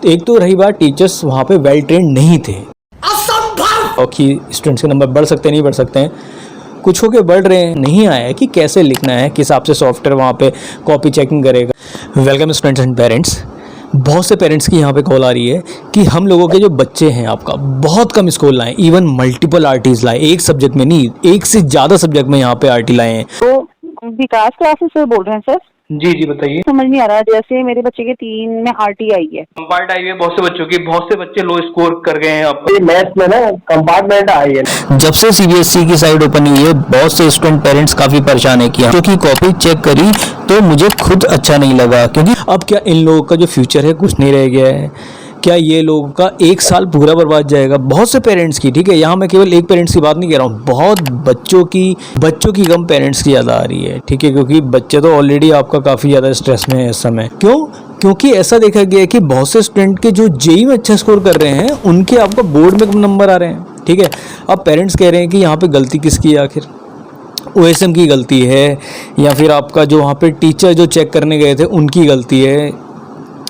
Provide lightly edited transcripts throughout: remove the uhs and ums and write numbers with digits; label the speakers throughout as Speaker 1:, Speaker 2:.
Speaker 1: एक तो रही बात टीचर्स वहाँ पे वेल ट्रेंड नहीं थे, और कि स्टूडेंट्स के नंबर बढ़ सकते हैं नहीं बढ़ सकते हैं, कुछ होके बढ़ रहे हैं, नहीं आया है कि कैसे लिखना है, किस हिसाब से सॉफ्टवेयर वहाँ पे कॉपी चेकिंग करेगा। Welcome students and parents. बहुत से पेरेंट्स की यहाँ पे कॉल आ रही है कि हम लोगों के जो बच्चे हैं आपका बहुत कम स्कोर लाए, इवन मल्टीपल आरटीज लाए, एक सब्जेक्ट में नहीं एक से ज़्यादा सब्जेक्ट में यहाँ पे आरटी लाए हैं।
Speaker 2: तो विकास क्लासेस से बोल रहे हैं सर?
Speaker 3: जी बताइए।
Speaker 2: समझ नहीं आ रहा, जैसे मेरे बच्चे के 3 में आरटी आई है,
Speaker 3: कंपार्ट आई है बहुत से बच्चों की, बहुत से बच्चे लो स्कोर कर गए हैं। आप
Speaker 4: मैथ्स में ना कंपार्टमेंट आई है।
Speaker 1: जब से सीबीएसई की साइट ओपन हुई है बहुत से स्टूडेंट पेरेंट्स काफ़ी परेशान है कि क्योंकि कॉपी चेक करी तो मुझे खुद अच्छा नहीं लगा, क्योंकि अब क्या इन लोगों का जो फ्यूचर है कुछ नहीं रह गया है, क्या ये लोगों का एक साल पूरा बर्बाद जाएगा। बहुत से पेरेंट्स की, ठीक है, यहाँ मैं केवल एक पेरेंट्स की बात नहीं कह रहा हूँ, बहुत बच्चों की कम पेरेंट्स की ज़्यादा आ रही है, ठीक है, क्योंकि बच्चे तो ऑलरेडी आपका काफ़ी ज़्यादा स्ट्रेस में है इस समय। क्योंकि ऐसा देखा गया है कि बहुत से स्टूडेंट के जो जेईई में अच्छा स्कोर कर रहे हैं उनके आपका बोर्ड में कम नंबर आ रहे हैं, ठीक है। अब पेरेंट्स कह रहे हैं कि यहाँ पे गलती किसकी है, आखिर ओएसएम की गलती है या फिर आपका जो वहाँ पे टीचर जो चेक करने गए थे उनकी गलती है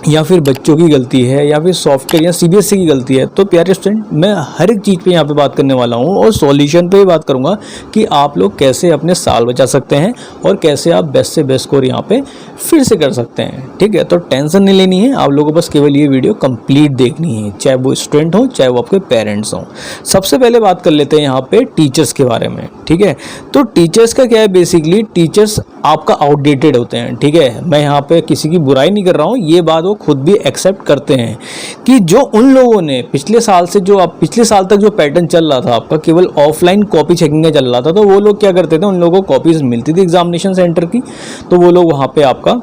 Speaker 1: या फिर बच्चों की गलती है या फिर सॉफ्टवेयर या सीबीएसई की गलती है। तो प्यारे स्टूडेंट, मैं हर एक चीज़ पे यहाँ पे बात करने वाला हूँ और सॉल्यूशन पे भी बात करूँगा कि आप लोग कैसे अपने साल बचा सकते हैं और कैसे आप बेस्ट से बेस्ट स्कोर यहाँ पे फिर से कर सकते हैं, ठीक है। तो टेंशन नहीं लेनी है, आप लोगों को बस केवल ये वीडियो कंप्लीट देखनी है, चाहे वो स्टूडेंट हो चाहे वो आपके पेरेंट्स हों। सबसे पहले बात कर लेते हैं यहाँ पे टीचर्स के बारे में, ठीक है। तो टीचर्स का क्या है, बेसिकली टीचर्स आपका आउटडेटेड होते हैं, ठीक है। मैं यहाँ पे किसी की बुराई नहीं कर रहा हूँ, ये बात वो खुद भी एक्सेप्ट करते हैं कि जो उन लोगों ने पिछले साल तक जो पैटर्न चल रहा था आपका केवल ऑफलाइन कॉपी चेकिंग का चल रहा था, तो वो लोग क्या करते थे, उन लोगों को कॉपीज मिलती थी एग्जामिनेशन सेंटर की, तो वो लोग वहाँ पे आपका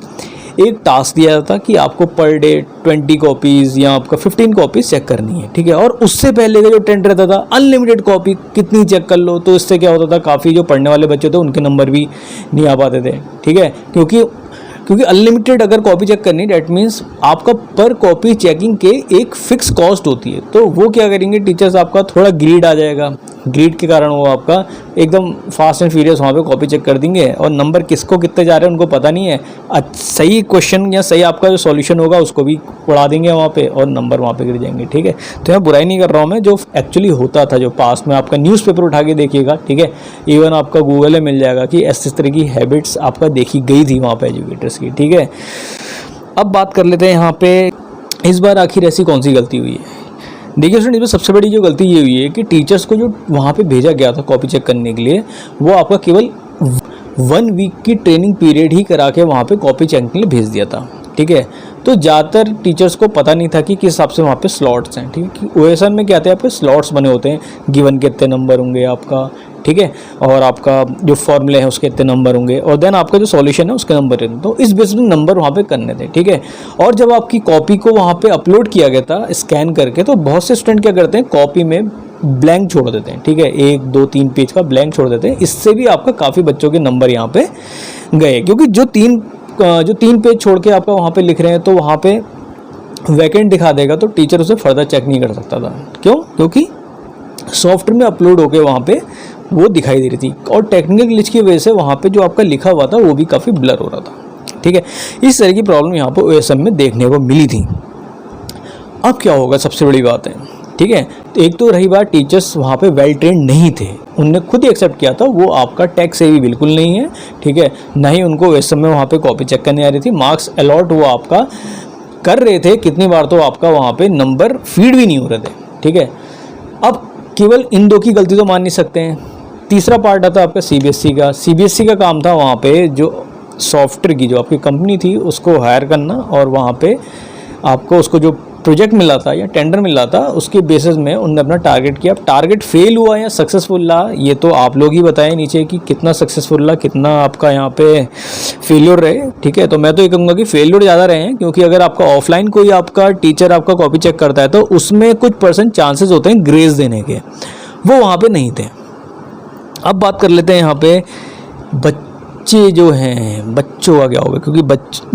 Speaker 1: एक टास्क दिया जाता कि आपको पर डे 20 कॉपीज़ या आपका 15 कॉपीज़ चेक करनी है, ठीक है। और उससे पहले का जो ट्रेंड रहता था अनलिमिटेड कॉपी कितनी चेक कर लो, तो इससे क्या होता था, काफ़ी जो पढ़ने वाले बच्चे थे उनके नंबर भी नहीं आ पाते थे, ठीक है। क्योंकि अनलिमिटेड अगर कॉपी चेक करनी, डैट मीन्स आपका पर कॉपी चेकिंग के एक फिक्स कॉस्ट होती है, तो वो क्या करेंगे टीचर्स, आपका थोड़ा ग्रीड आ जाएगा, ग्रीड के कारण वो आपका एकदम फास्ट एंड फ्यूरियस वहाँ पे कॉपी चेक कर देंगे और नंबर किसको कितने जा रहे हैं उनको पता नहीं है, सही क्वेश्चन या सही आपका जो सॉल्यूशन होगा उसको भी उड़ा देंगे वहाँ पे और नंबर वहाँ पे गिर जाएंगे, ठीक है। तो मैं बुराई नहीं कर रहा हूँ, मैं जो एक्चुअली होता था, जो पास्ट में आपका न्यूज़पेपर उठा के देखिएगा, ठीक है, इवन आपका गूगल में मिल जाएगा कि इस तरह की हैबिट्स आपका देखी गई थी वहाँ पर एजुकेटर्स की, ठीक है। अब बात कर लेते हैं यहाँ पे इस बार आखिर ऐसी कौन सी गलती हुई है। देखिए स्टूडेंट, इसमें सबसे बड़ी जो गलती ये हुई है कि टीचर्स को जो वहाँ पे भेजा गया था कॉपी चेक करने के लिए, वो आपका केवल 1 वीक की ट्रेनिंग पीरियड ही करा के वहाँ पे कॉपी चेक के लिए भेज दिया था, ठीक है। तो ज़्यादातर टीचर्स को पता नहीं था कि किस हिसाब से वहाँ पे स्लॉट्स हैं, ठीक है, कि ओएसएम में क्या आता है, यहाँ पे स्लॉट्स बने होते हैं, गिवन के इतने नंबर होंगे आपका, ठीक है, और आपका जो फॉर्मूले हैं उसके इतने नंबर होंगे और देन आपका जो सॉल्यूशन है उसके नंबर हैं, तो इस बेस में नंबर वहाँ पे करने थे, ठीक है। और जब आपकी कॉपी को वहाँ पे अपलोड किया गया था स्कैन करके, तो बहुत से स्टूडेंट क्या करते हैं, कॉपी में ब्लैंक छोड़ देते हैं, ठीक है, 1, 2, 3 पेज का ब्लैंक छोड़ देते हैं। इससे भी आपका काफ़ी बच्चों के नंबर यहाँ पे गए, क्योंकि जो तीन पेज छोड़ के आपका वहाँ पे लिख रहे हैं तो वहाँ पे वैकेंट दिखा देगा, तो टीचर उसे फर्दर चेक नहीं कर सकता था। क्यों? क्योंकि सॉफ्टवेयर में अपलोड होके वहाँ पे वो दिखाई दे रही थी और टेक्निकल ग्लिच की वजह से वहाँ पे जो आपका लिखा हुआ था वो भी काफ़ी ब्लर हो रहा था, ठीक है। इस तरह की प्रॉब्लम यहाँ पे ओएसएम में देखने को मिली थी। अब क्या होगा, सबसे बड़ी बात है, ठीक है, एक तो रही बात टीचर्स वहाँ पे वेल ट्रेंड नहीं थे, उनने खुद ही एक्सेप्ट किया था, वो आपका टेक से भी बिल्कुल नहीं है, ठीक है, ना ही उनको ओएसएम में वहाँ पे कॉपी चेक करने आ रही थी। मार्क्स अलॉट वो आपका कर रहे थे कितनी बार, तो आपका वहाँ पे नंबर फीड भी नहीं हो रहे थे, ठीक है। अब केवल इन दो की गलती तो मान नहीं सकते हैं। तीसरा पार्ट आता है आपका सीबीएसई का काम था वहाँ पे जो सॉफ्टवेयर की जो आपकी कंपनी थी उसको हायर करना और वहाँ पे आपको उसको जो प्रोजेक्ट मिला था या टेंडर मिला था उसके बेसिस में उन्होंने अपना टारगेट किया। अब टारगेट फेल हुआ या सक्सेसफुल रहा ये तो आप लोग ही बताएं नीचे कि कितना सक्सेसफुल रहा, कितना आपका यहाँ पे फेलियर रहे, ठीक है। तो मैं तो ये कहूँगा कि फेलियर ज़्यादा रहे हैं, क्योंकि अगर आपका ऑफलाइन कोई आपका टीचर आपका कॉपी चेक करता है तो उसमें कुछ % चांसेस होते हैं ग्रेस देने के, वो वहाँ पर नहीं थे। अब बात कर लेते हैं यहाँ पे बच्चे जो हैं, बच्चों का क्या होगा, क्योंकि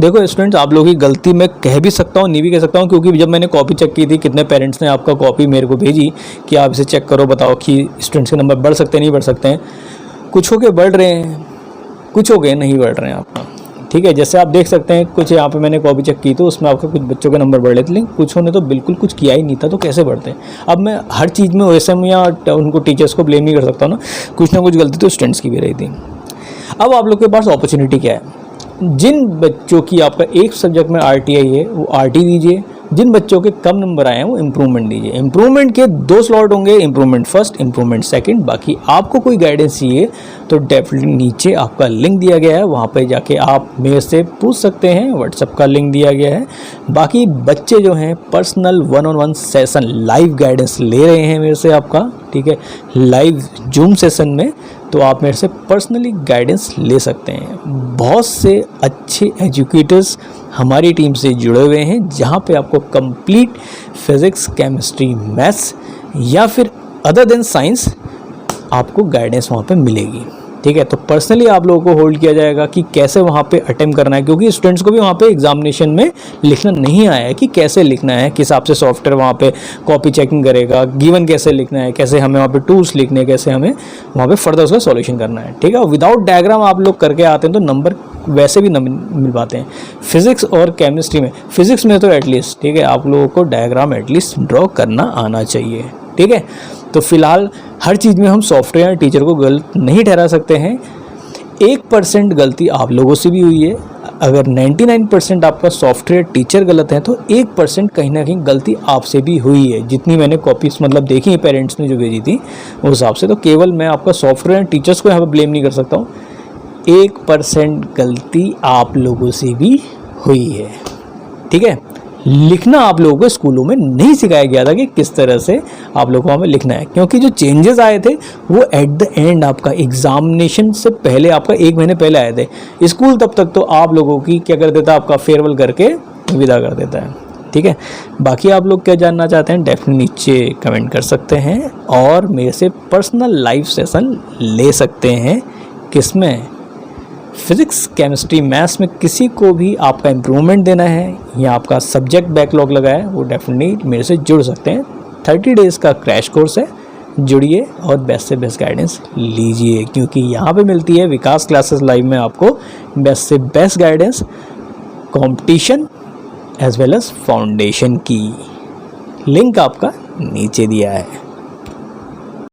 Speaker 1: देखो स्टूडेंट्स, आप लोगों की गलती मैं कह भी सकता हूँ नहीं भी कह सकता हूँ, क्योंकि जब मैंने कॉपी चेक की थी कितने पेरेंट्स ने आपका कॉपी मेरे को भेजी कि आप इसे चेक करो, बताओ कि स्टूडेंट्स के नंबर बढ़ सकते हैं नहीं बढ़ सकते हैं। कुछ हो के बढ़ रहे हैं, कुछ हो गए नहीं बढ़ रहे हैं आपका, ठीक है। जैसे आप देख सकते हैं कुछ यहाँ पे मैंने कॉपी चेक की तो उसमें आपका कुछ बच्चों के नंबर बढ़ रहे थे, लेकिन कुछ ने तो बिल्कुल कुछ किया ही नहीं था, तो कैसे बढ़ते हैं। अब मैं हर चीज़ में OSM या उनको टीचर्स को ब्लेम नहीं कर सकता ना कुछ गलती तो स्टूडेंट्स की भी रही थी। अब आप लोग के पास अपॉर्चुनिटी क्या है, जिन बच्चों की आपका एक सब्जेक्ट में RTI है वो RT दीजिए, जिन बच्चों के कम नंबर आए हैं वो इम्प्रूवमेंट दीजिए। इम्प्रूवमेंट के 2 स्लॉट होंगे, इम्प्रूवमेंट फर्स्ट, इम्प्रूवमेंट सेकंड। बाकी आपको कोई गाइडेंस चाहिए तो डेफिनेटली नीचे आपका लिंक दिया गया है, वहाँ पे जाके आप मेरे से पूछ सकते हैं, व्हाट्सएप का लिंक दिया गया है। बाकी बच्चे जो हैं personal 1-on-1 session live guidance ले रहे हैं मेरे से आपका, ठीक है, लाइव जूम सेशन में, तो आप मेरे से पर्सनली गाइडेंस ले सकते हैं। बहुत से अच्छे एजुकेटर्स हमारी टीम से जुड़े हुए हैं, जहां पे आपको कंप्लीट फिज़िक्स, केमिस्ट्री, मैथ्स या फिर अदर देन साइंस आपको गाइडेंस वहां पे मिलेगी, ठीक है। तो पर्सनली आप लोगों को होल्ड किया जाएगा कि कैसे वहाँ पे अटेम्प्ट करना है, क्योंकि स्टूडेंट्स को भी वहाँ पे एग्जामिनेशन में लिखना नहीं आया है कि कैसे लिखना है, किस हिसाब से सॉफ्टवेयर वहाँ पे कॉपी चेकिंग करेगा, गिवन कैसे लिखना है, कैसे हमें वहाँ पे टूल्स लिखने हैं, कैसे हमें वहाँ पे फर्दर उसका सॉल्यूशन करना है, ठीक है। विदाउट डायग्राम आप लोग करके आते हैं तो नंबर वैसे भी न मिल पाते हैं। फिज़िक्स और केमिस्ट्री में, फिज़िक्स में तो एटलीस्ट, ठीक है, आप लोगों को डायग्राम एटलीस्ट ड्रॉ करना आना चाहिए, ठीक है। तो फिलहाल हर चीज़ में हम सॉफ्टवेयर टीचर को गलत नहीं ठहरा सकते हैं। 1% गलती आप लोगों से भी हुई है। अगर 99% आपका सॉफ्टवेयर टीचर गलत है तो 1% कहीं ना कहीं गलती आपसे भी हुई है। जितनी मैंने कॉपीज मतलब देखी है पेरेंट्स ने जो भेजी थी उस हिसाब से, तो केवल मैं आपका सॉफ्टवेयर टीचर्स को यहाँ पर ब्लेम नहीं कर सकता हूँ। 1% गलती आप लोगों से भी हुई है, ठीक है। लिखना आप लोगों को स्कूलों में नहीं सिखाया गया था कि किस तरह से आप लोगों को हमें लिखना है, क्योंकि जो चेंजेस आए थे वो एट द एंड आपका एग्जामिनेशन से पहले, आपका 1 महीने पहले आए थे। स्कूल तब तक तो आप लोगों की क्या कर देता, आपका फेयरवेल करके विदा कर देता है, ठीक है। बाकी आप लोग क्या जानना चाहते हैं डेफिनेटली नीचे कमेंट कर सकते हैं और मेरे से पर्सनल लाइव सेशन ले सकते हैं। किसमें? फिज़िक्स, केमिस्ट्री, मैथ्स में किसी को भी आपका इम्प्रूवमेंट देना है या आपका सब्जेक्ट बैकलॉग लगा है वो डेफिनेटली मेरे से जुड़ सकते हैं। 30 डेज़ का क्रैश कोर्स है, जुड़िए और बेस्ट से बेस्ट गाइडेंस लीजिए, क्योंकि यहाँ पे मिलती है विकास क्लासेस लाइव में आपको बेस्ट से best guidance, competition as well as foundation की। लिंक आपका नीचे दिया है।